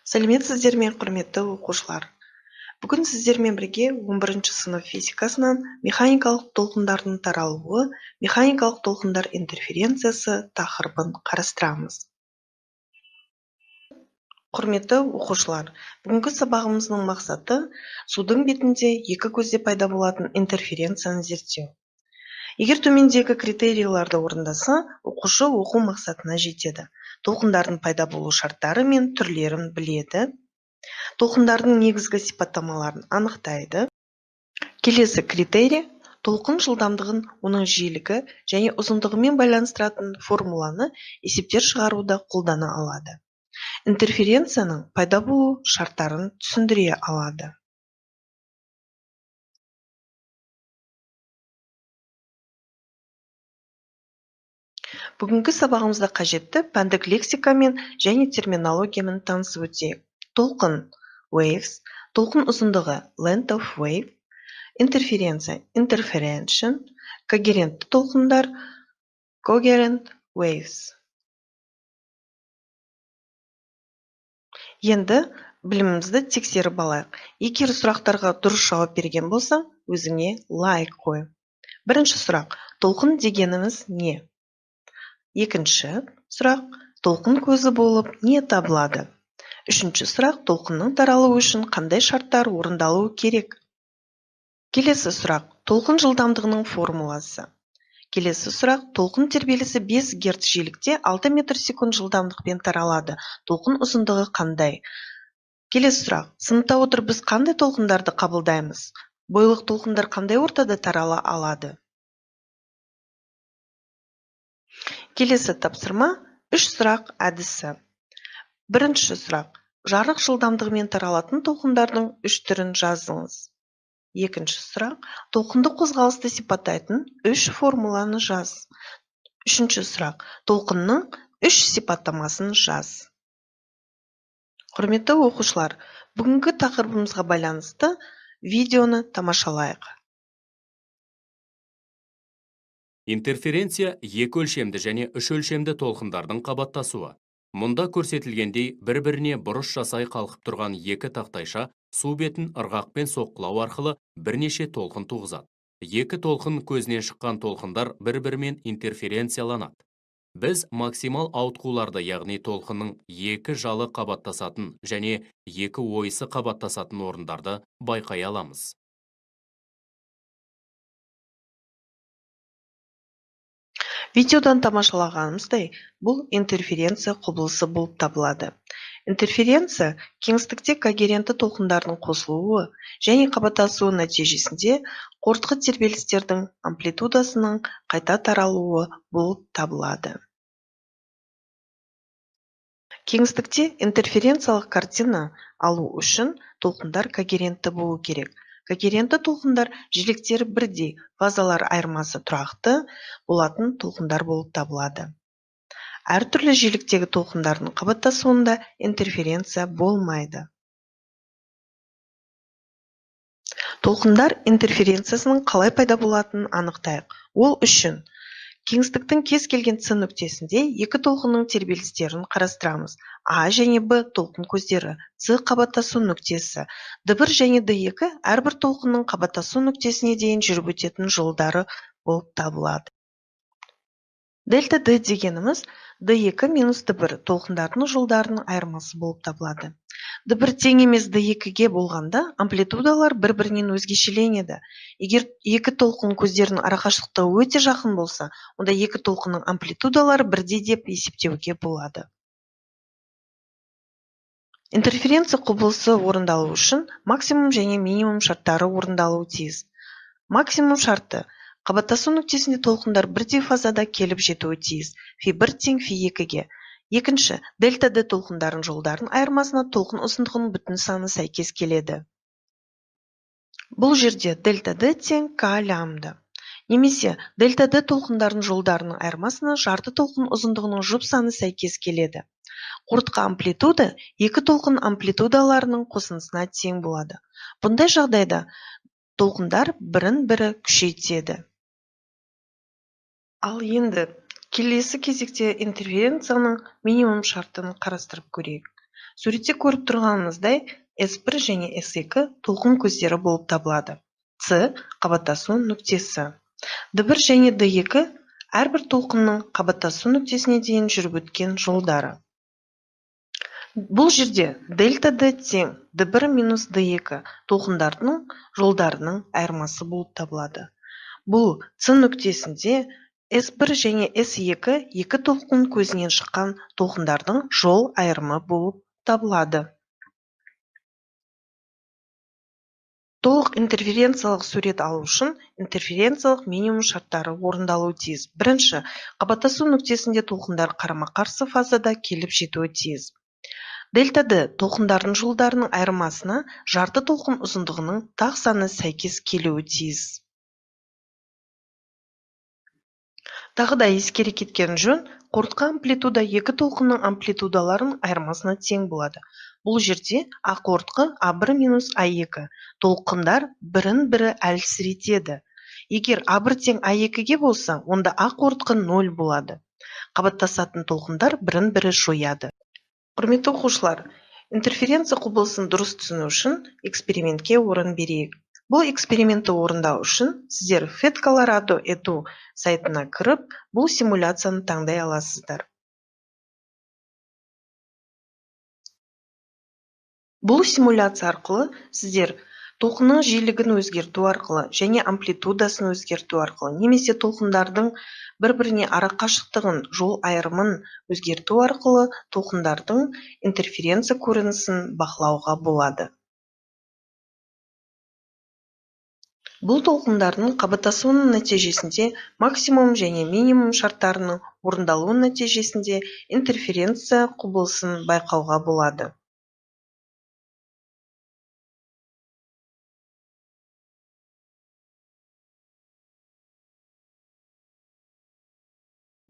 Сәлеметсіздер ме, құрметті оқушылар. Бүгін сіздермен бірге 11 сынып физикасынан механикалық толқындардың таралуы, механикалық толқындар интерференциясы тақырыбын қарастырамыз. Құрметті оқушылар, бүгінгі сабағымыздың мақсаты судың бетінде екі көзде пайда болатын интерференцияны зерттеу. Егер төмендегі критерийларды орындаса, оқушы оқу мақсатына жетеді. Толқындардың пайда болу шарттары мен түрлерін біледі. Толқындардың негізгі сипаттамаларын анықтайды. Келесі критерий толқын жылдамдығын, оның жиілігі және ұзындығымен байланыстыратын формуланы есептер шығаруда қолдана алады. Интерференцияның пайда болу шарттарын түсіндіре алады. Бүгінгі сабағымызда қажетті пәндік лексикамен және терминологиямен танысып өтейік. Толқын waves, толқын ұзындығы length of wave, интерференция interferential, когерентті толқындар coherent waves. Енді білімімізді тексеріп алайық. Егер сұрақтарға дұрыс жауап берген болсаң, өзіңе лайк қой. Бірінші сұрақ: толқын дегеніміз не? Екінші сұрақ: толқын көзі болып не табылады? Үшінші сұрақ: толқынның таралуы үшін қандай шарттар орындалуы керек? Келесі сұрақ: толқын жылдамдығының формуласы. Келесі сұрақ: толқын тербелісі 5 Гц жиілікте 6 метр секунд жылдамдықпен таралады. Толқын ұзындығы қандай? Келесі сұрақ: сыныпта отырып біз қандай толқындарды қабылдаймыз? Бойлық толқындар қандай ортада тарала алады? Келесі тапсырма 3 сұрақ әдісі. Бірінші сұрақ: жарық жылдамдығымен таралатын толқындардың 3 түрін жазыңыз. Екінші сұрақ: толқынды қозғалысты сипаттайтын 3 формуланы жаз. Үшінші сұрақ: толқынның 3 сипаттамасын жаз. Құрметті оқушылар, бүгінгі тақырыбымызға байланысты видеоны тамашалайық. Интерференция екі өлшемді және үш өлшемді толқындардың қабаттасуы. Мұнда көрсетілгендей бір-біріне бұрыш жасай қалқып тұрған екі тақтайша су бетін ырғақпен соққылау арқылы бірнеше толқын туғызады. Екі толқын көзінен шыққан толқындар бір-бірімен интерференцияланады. Біз максимал ауытқуларды, яғни толқынның екі жалы қабаттасатын және екі ойысы қабаттасатын орындарды байқай аламыз. Видеодан тамашалағанымыздай, бұл интерференция құбылысы болып табылады. Интерференция кеңістікте когерентті толқындардың қосылуы және қабаттасуы нәтижесінде қортқы тербелістердің амплитудасының қайта таралуы болып табылады. Кеңістікте интерференциялық картина алу үшін толқындар когерентті болу керек. Когерентті толқындар жиіліктері бірдей, фазалар айырмасы тұрақты болатын толқындар болып табылады. Әртүрлі жиіліктегі толқындардың қабаттасуында интерференция болмайды. Толқындар интерференциясының қалай пайда болатынын анықтайық. Ол үшін кеңістіктің кез келген С нүктесінде екі толқынның тербелістерін қарастырамыз. А және Б толқын көздері, С қабаттасу нүктесі, D1 және D2 әрбір толқынның қабаттасу нүктесіне дейін жүріп өтетін жолдары болып табылады. Дельта D дегеніміз D2 минус D1 толқындардың жолдарының айырмасы болып табылады. D1 тең емес D2-ге болғанда амплитудалар бір-бірінен өзгешеленеді. Егер екі толқын көздерінің арақашықтығы өте жақын болса, онда екі толқынның амплитудалары бірдей деп есептеуге болады. Интерференция құбылысы орындалу үшін максимум және минимум шарттары орындалуы тиіс. Максимум шарты: қабаттасу нүктесінде толқындар бірдей фазада келіп жетуі тиіс. Фи1 тең Фи2-ге. Екінші, дельта D толқындардың жолдарын айырмасына толқын ұзындығының бүтін саны сәйкес келеді. Бұл жерде дельта D тең К лямбда. Немесе дельта D толқындардың жолдарының айырмасына жарты толқын ұзындығының жұп саны сәйкес келеді. Қортқы амплитуда екі толқын амплитудаларының қосындысына тең болады. Бұндай жағдайда толқындар бірін-бірі күшейтеді. Ал енді келесі кезекте интерференцияның минимум шартын қарастырып көрейік. Суретте көріп тұрғанымыздай S1 және S2 толқын көздері болып табылады. С қабаттасу нүктесі. D1 және D2 әрбір толқынның қабаттасу нүктесіне дейін жүріп өткен жолдары. Бұл жерде дельта D тең D1 минус D2 толқындардың жолдарының айырмасы болып табылады. Бұл С нүктесінде S1 және S2 екі толқын көзінен шыққан толқындардың жол айырымы болып табылады. Толық интерференциялық сурет алу үшін интерференциялық минимум шарттары орындалуы тиіс. Бірінші, қабаттасу нүктесінде толқындар қарама-қарсы фазада келіп жетуі тиіс. Дельта D толқындардың жолдарының айырмасына жарты толқын ұзындығының тақ саны сәйкес келуі тиіс. Тағы да ескере кеткен жөн, қорытқа амплитуда екі толқынның амплитудаларының айырмасына тең болады. Бұл жерде А қорытқы А1 минус А2 толқындар бірін-бірі әлсіретеді. Егер А1 тең А2-ге болса, онда А қорытқы 0 болады. Қабаттасатын толқындар бірін-бірі жояды. Құрметті оқушылар, интерференция құбылысын дұрыс түсіну үшін экспериментке орын берейік. Бұл экспериментті орындау үшін сіздер FET Colorado Edu сайтына кіріп, бұл симуляцияны таңдай аласыздар. Бұл симуляция арқылы сіздер толқынның жиілігін өзгерту арқылы және амплитудасын өзгерту арқылы, немесе толқындардың бір-біріне арақашықтығын, жол айырымын өзгерту арқылы толқындардың интерференция көрінісін бақылауға болады. Бұл толқындардың қабаттасуының нәтижесінде максимум және минимум шарттарының орындалуы нәтижесінде интерференция құбылысын байқауға болады.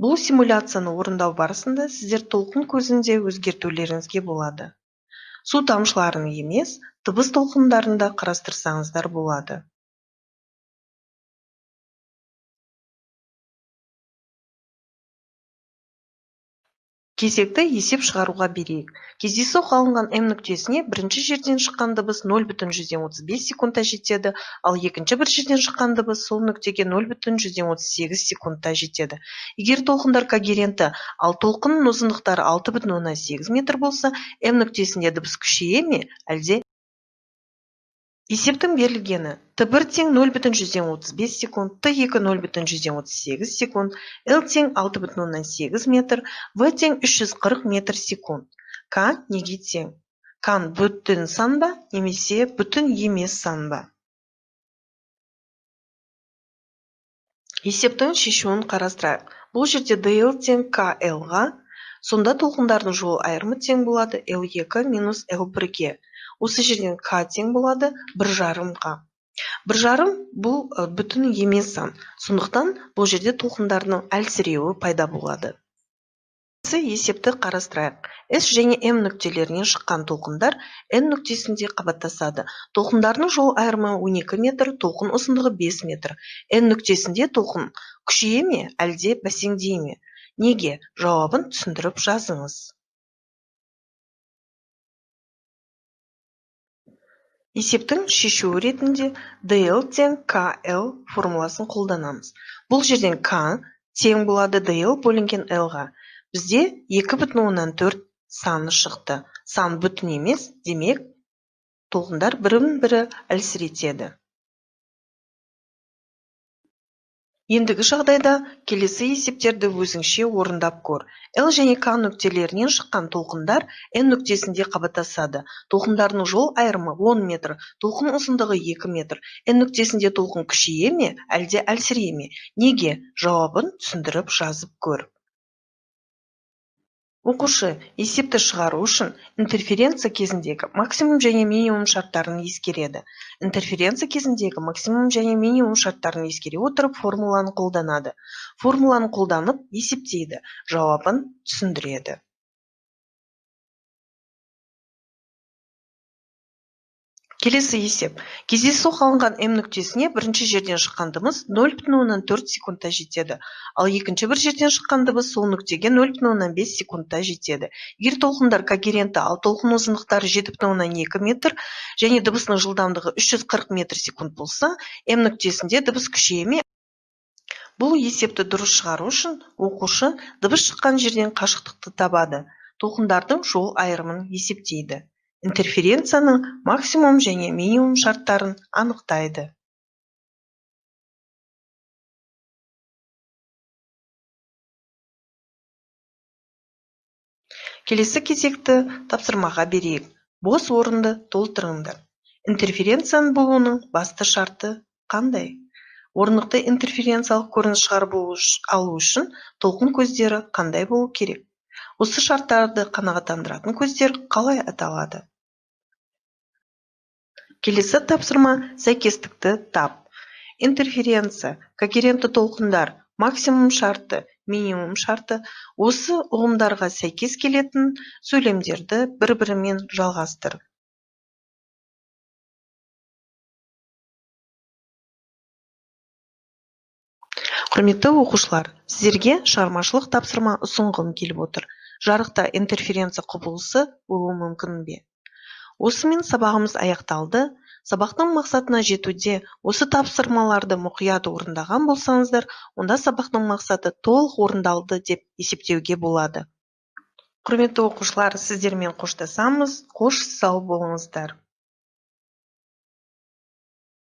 Бұл симуляцияны орындау барысында сіздер толқын көзінде өзгертулеріңізге болады. Су тамшыларын емес, дыбыс толқындарында қарастырсаңыздар болады. Кезекті есеп шығаруға берейік. Кездейсоқ алынған М нүктесіне бірінші жерден шыққан дыбыс 0,135 секундта жетеді, ал екінші бір жерден шыққан дыбыс сол нүктеге 0,138 секундта жетеді. Егер толқындар когерентті, ал толқынның ұзындықтары 6,8 метр болса, М нүктесінде дыбыс күшейе ме, әлде? Есептің берілгені Т1 тең 0,135 секунд, Т2 0,138 секунд, Л тең 6,8 метр, В тең 340 метр секунд. К неге тең? К бүтін сан ба, немесе бүтін емес сан ба? Есептің шешуін қарастырайық. Бұл жерде ДЛ тең КЛ-ға, сонда толқындардың жол айырымы тең болады Л2 минус Л1-ге. Осы жерден К тең болады 1,5-ға. 1,5 бұл бүтін емес сан. Сондықтан бұл жерде толқындардың әлсіреуі пайда болады. Есепті қарастырайық. С және М нүктелерінен шыққан толқындар N нүктесінде қабаттасады. Толқындардың жол айырымы 12 метр, толқын ұзындығы 5 метр. N нүктесінде толқын күшейе ме, әлде бәсеңдей ме? Неге? Жауабын түсіндіріп жазыңыз. Есептің шешуі ретінде DL тең KL формуласын қолданамыз. Бұл жерден К тең болады DL бөлінген L-ға. Бізде 2,4 саны шықты. Сан бүтін емес, демек толқындар бірін-бірі әлсіретеді. Ендігі жағдайда келесі есептерді өзіңше орындап көр. Л және К нүктелерінен шыққан толқындар N нүктесінде қабаттасады. Толқындардың жол айырымы 10 метр, толқын ұзындығы 2 метр. N нүктесінде толқын күшейе ме, әлде әлсірее ме? Неге? Жауабын түсіндіріп жазып көр. Оқушы есепті шығару үшін интерференция кезіндегі максимум және минимум шарттарын ескереді. Интерференция кезіндегі максимум және минимум шарттарын ескере отырып формуланы қолданады. Формуланы қолданып есептейді, жауабын түсіндіреді. Келесі есеп. Кездейсоқ алынған М нүктесіне бірінші жерден шыққан дыбыс 0,4 секундта жетеді, ал екінші бір жерден шыққан дыбыс сол нүктеге 0,5 секундта жетеді. Егер толқындар когерентті, ал толқын ұзындықтары 7,2 метр және дыбысының жылдамдығы 340 метр секунд болса, М нүктесінде дыбыс күшейе ме? Бұл есепті дұрыс шығару үшін оқушы дыбыс шыққан жерден қашықтықты табады, толқындардың жол айырымын есептейді, интерференцияның максимум және минимум шарттарын анықтайды. Келесі кезекті тапсырмаға берейік. Бос орынды толтырыңдар. Интерференцияның болуының басты шарты қандай? Орнықты интерференциялық көрініс шығарып алу үшін толқын көздері қандай болу керек? Осы шарттарды қанағаттандыратын көздер қалай аталады? Келесі тапсырма сәйкестікті тап. Интерференция, когерентті толқындар, максимум шарты, минимум шарты, осы ұғымдарға сәйкес келетін сөйлемдерді бір-бірімен жалғастыр. Құрметті оқушылар, сіздерге шығармашылық тапсырма ұсынғым келіп отыр. Жарықта интерференция құбылысы болуы мүмкін бе? Осымен сабағымыз аяқталды. Сабақтың мақсатына жетуде осы тапсырмаларды мұқият орындаған болсаңыздар, онда сабақтың мақсаты толық орындалды деп есептеуге болады. Құрметті оқушылар, сіздермен қоштасамыз. Қош сау болыңыздар.